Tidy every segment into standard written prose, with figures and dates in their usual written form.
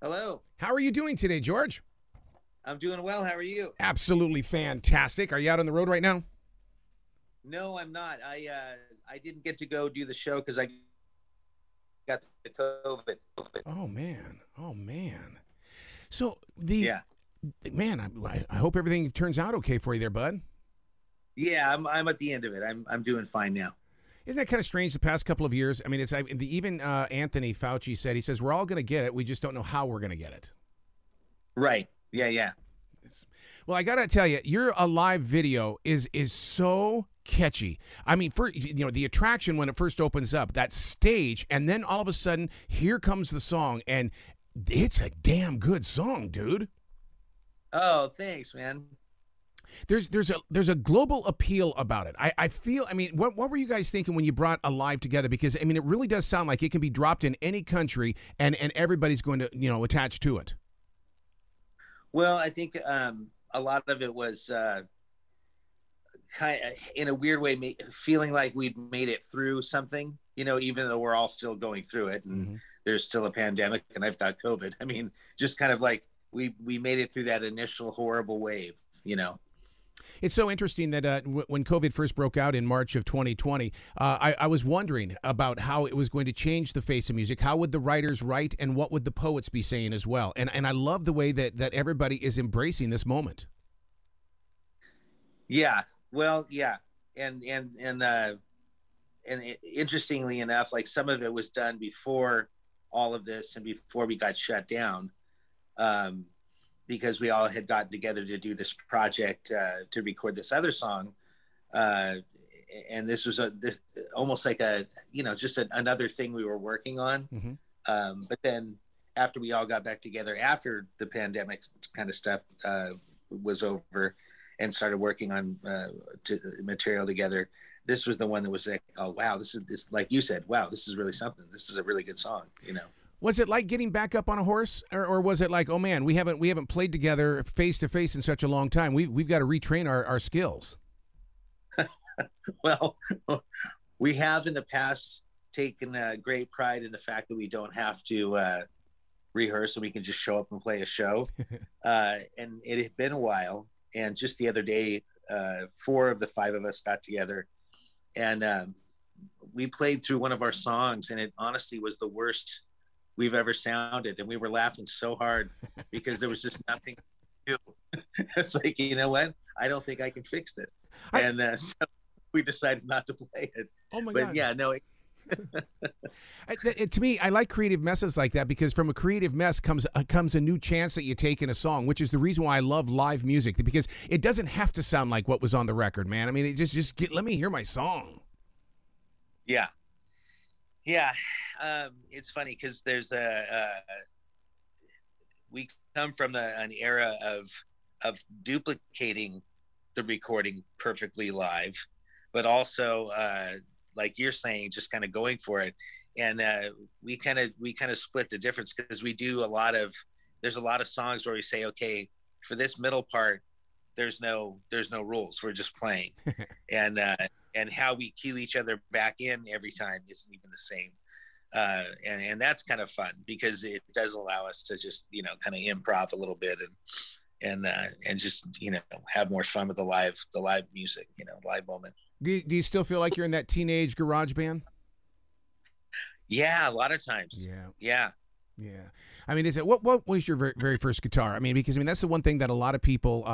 Hello. How are you doing today, George? I'm doing well. How are you? Absolutely fantastic. Are you out on the road right now? No, I'm not. I didn't get to go do the show because I got the COVID. Oh man. Oh man. So the Yeah. man, I hope everything turns out okay for you there, bud. Yeah, I'm at the end of it. I'm doing fine now. Isn't that kind of strange? The past couple of years, I mean, even Anthony Fauci said, he says we're all going to get it. We just don't know how we're going to get it. Right. Yeah, yeah. Well, I gotta tell you, your live video is so catchy. I mean, the attraction when it first opens up, that stage, and then all of a sudden, here comes the song, and it's a damn good song, dude. Oh, thanks, man. There's a global appeal about it. I feel. I mean, what were you guys thinking when you brought Alive together? Because I mean, it really does sound like it can be dropped in any country, and everybody's going to attach to it. Well, I think a lot of it was kind of, in a weird way, feeling like we'd made it through something, even though we're all still going through it and there's still a pandemic and I've got COVID. I mean, just kind of like we made it through that initial horrible wave. It's so interesting that when COVID first broke out in March of 2020, I was wondering about how it was going to change the face of music. How would the writers write, and what would the poets be saying as well? And I love the way that everybody is embracing this moment. Yeah. Well, yeah. And interestingly enough, like some of it was done before all of this and before we got shut down. Because we all had gotten together to do this project to record this other song. And this was almost like another thing we were working on. But then after we all got back together, after the pandemic kind of stuff was over and started working on material together, this was the one that was like, oh, wow, this like you said, wow, this is really something. This is a really good song. Was it like getting back up on a horse, or was it like, oh man, we haven't played together face to face in such a long time. We've got to retrain our skills. Well, we have in the past taken great pride in the fact that we don't have to rehearse and we can just show up and play a show. And it had been a while. And just the other day, 4 of the 5 of us got together and we played through one of our songs, and it honestly was the worst we've ever sounded, and we were laughing so hard because there was just nothing to do. It's like, you know what? I don't think I can fix this. And so we decided not to play it. Oh my God. God. Yeah, no. To me, I like creative messes like that, because from a creative mess comes a new chance that you take in a song, which is the reason why I love live music, because it doesn't have to sound like what was on the record, man. I mean, it let me hear my song. Yeah. Yeah. It's funny because there's we come from an era of duplicating the recording perfectly live, but also like you're saying, just kind of going for it. And we kind of split the difference, because there's a lot of songs where we say, okay, for this middle part, there's no rules. We're just playing. And how we cue each other back in every time isn't even the same. And that's kind of fun, because it does allow us to just, kind of improv a little bit and just, have more fun with the live music, live moment. Do you still feel like you're in that teenage garage band? Yeah, a lot of times. Yeah. I mean, what was your very first guitar? I mean, because that's the one thing that a lot of people,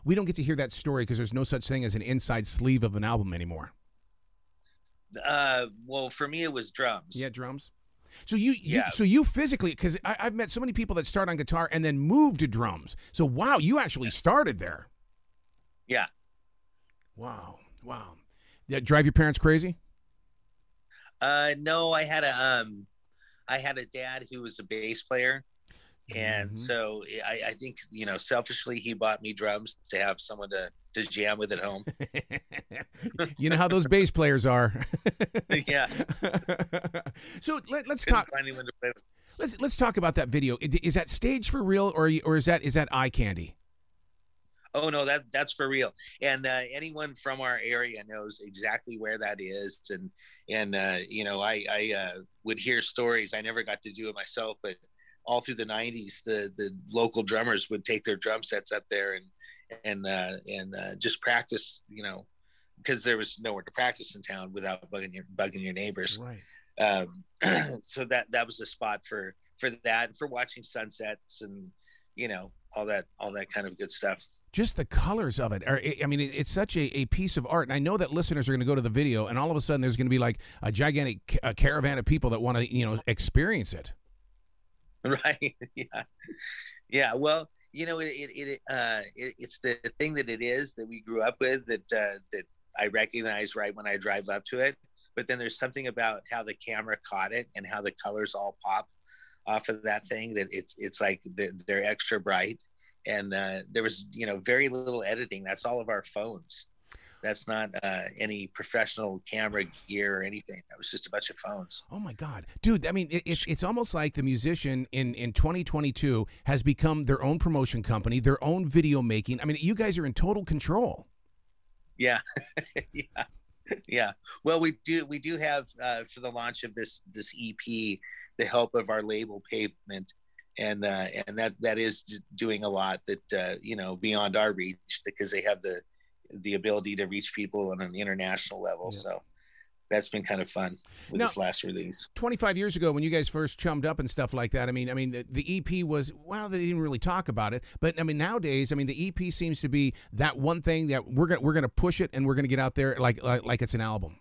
we don't get to hear that story, because there's no such thing as an inside sleeve of an album anymore. Well, for me, it was drums. Yeah, drums. So you physically, because I've met so many people that start on guitar and then move to drums. So wow, you actually started there. Yeah. Wow. Did that drive your parents crazy? No, I had a dad who was a bass player, and so I think selfishly he bought me drums to have someone to jam with at home. You know how those bass players are. Yeah. So let's talk. Let's talk about that video. Is that staged for real, or is that eye candy? Oh no, that's for real. And anyone from our area knows exactly where that is. And I would hear stories. I never got to do it myself, but all through the 90s, the local drummers would take their drum sets up there and just practice, because there was nowhere to practice in town without bugging your neighbors. Right. Um, so that was a spot for that, and for watching sunsets and all that kind of good stuff. Just the colors of it. I mean, it's such a piece of art. And I know that listeners are going to go to the video, and all of a sudden there's going to be like a gigantic caravan of people that want to, experience it. Right. Yeah. Yeah. Well, it's the thing that it is that we grew up with, that I recognize right when I drive up to it. But then there's something about how the camera caught it and how the colors all pop off of that thing, that it's like they're extra bright. And there was very little editing. That's all of our phones. That's not any professional camera gear or anything. That was just a bunch of phones. Oh my God, dude! I mean, it's almost like the musician in 2022 has become their own promotion company, their own video making. I mean, you guys are in total control. Yeah. Yeah. Yeah. Well, we do have for the launch of this EP, the help of our label Pavement. And that is doing a lot that beyond our reach, because they have the ability to reach people on an international level. Yeah. So that's been kind of fun with this last release. 25 years ago, when you guys first chummed up and stuff like that, I mean, the EP was, well, they didn't really talk about it, but I mean, nowadays, I mean, the EP seems to be that one thing that we're gonna push it and we're gonna get out there like it's an album.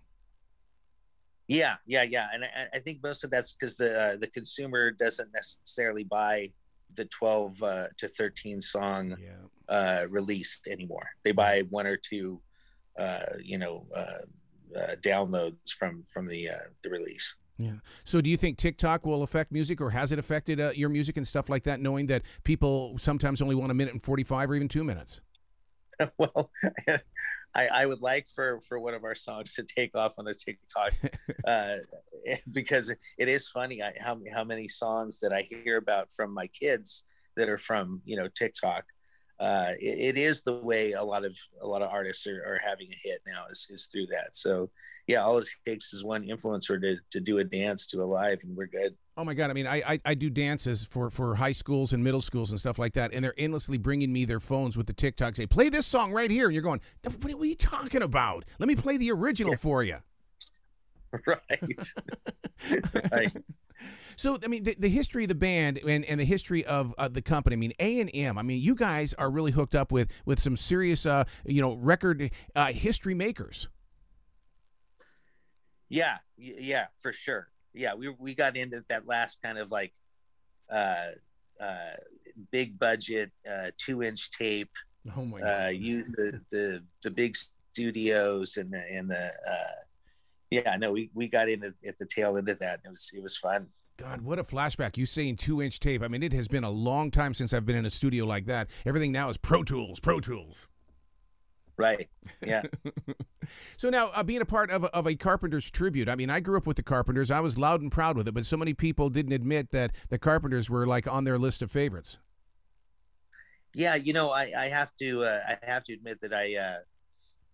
Yeah, and I think most of that's because the consumer doesn't necessarily buy the 12 to 13 song release anymore. They buy one or two, downloads from the release. Yeah. So, do you think TikTok will affect music, or has it affected your music and stuff like that? Knowing that people sometimes only want 1:45 or even 2 minutes. Well, I would like for one of our songs to take off on the TikTok, because it is funny how many songs that I hear about from my kids that are from TikTok. It is the way a lot of artists are having a hit now is through that. So yeah, all it takes is one influencer to do a dance to a live, and we're good. Oh my God. I mean, I do dances for high schools and middle schools and stuff like that. And they're endlessly bringing me their phones with the TikTok, say, play this song right here. And you're going, what are you talking about? Let me play the original for you. Right. Right. So, I mean, the history of the band and the history of the company, I mean, A&M, I mean, you guys are really hooked up with some serious, record history makers. Yeah, for sure. Yeah, we got into that last kind of like big budget 2-inch tape. Oh my God. Use the big studios and we got into at the tail end of that. And it was fun. God, what a flashback. You saying 2-inch tape. I mean, it has been a long time since I've been in a studio like that. Everything now is Pro Tools. Right. Yeah. So now, being a part of a Carpenters tribute, I mean, I grew up with the Carpenters. I was loud and proud with it, but so many people didn't admit that the Carpenters were like on their list of favorites. Yeah, I have to admit that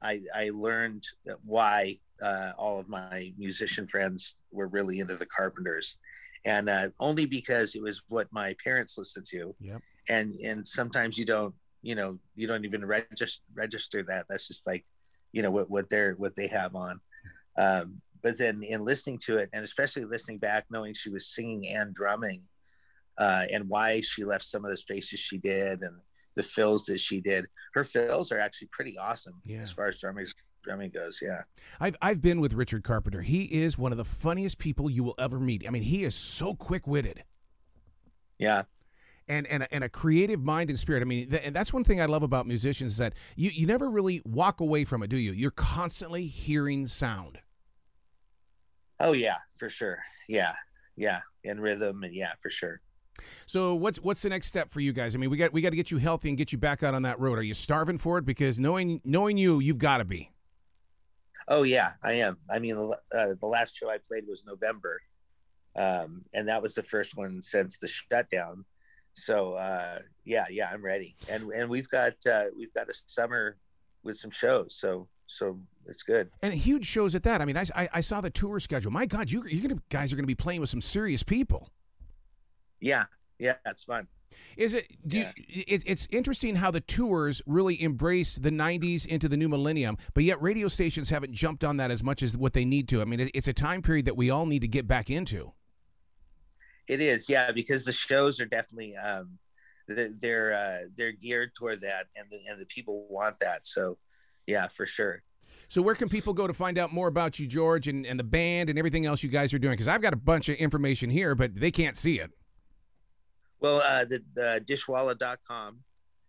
I learned why all of my musician friends were really into the Carpenters, and only because it was what my parents listened to. Yep. And sometimes you don't even register that. That's just like, what they have on. But then in listening to it, and especially listening back, knowing she was singing and drumming, and why she left some of the spaces she did and the fills that she did. Her fills are actually pretty awesome as far as drumming goes. Yeah. I've been with Richard Carpenter. He is one of the funniest people you will ever meet. I mean, he is so quick-witted. Yeah. And a creative mind and spirit. I mean, and that's one thing I love about musicians, is that you never really walk away from it, do you? You're constantly hearing sound. Oh yeah, for sure. Yeah. And rhythm, and yeah, for sure. So what's the next step for you guys? I mean, we got to get you healthy and get you back out on that road. Are you starving for it? Because knowing you've got to be. Oh yeah, I am. I mean, the last show I played was November, and that was the first one since the shutdown. So yeah, I'm ready, and we've got a summer with some shows, so it's good. And huge shows at that. I mean, I saw the tour schedule. My God, you guys are going to be playing with some serious people. Yeah, Yeah, it's fun. Is it? Yeah. It's interesting how the tours really embrace the '90s into the new millennium, but yet radio stations haven't jumped on that as much as what they need to. I mean, it's a time period that we all need to get back into. It is, yeah, because the shows are definitely they're geared toward that, and the people want that. So, yeah, for sure. So, where can people go to find out more about you, George, and the band and everything else you guys are doing? Because I've got a bunch of information here, but they can't see it. Well, the Dishwalla.com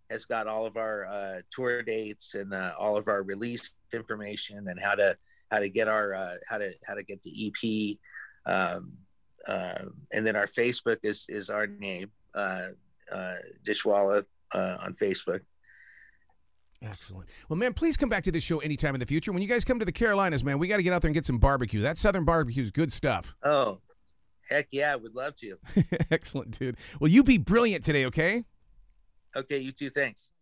has got all of our tour dates and all of our release information and how to get our how to get the EP. Um, and then our Facebook is our name, Dishwalla on Facebook. Excellent. Well, man, please come back to this show anytime in the future. When you guys come to the Carolinas, man, we got to get out there and get some barbecue. That Southern barbecue is good stuff. Oh, heck yeah, would love to. Excellent, dude. Well, you be brilliant today, okay? Okay, you too. Thanks.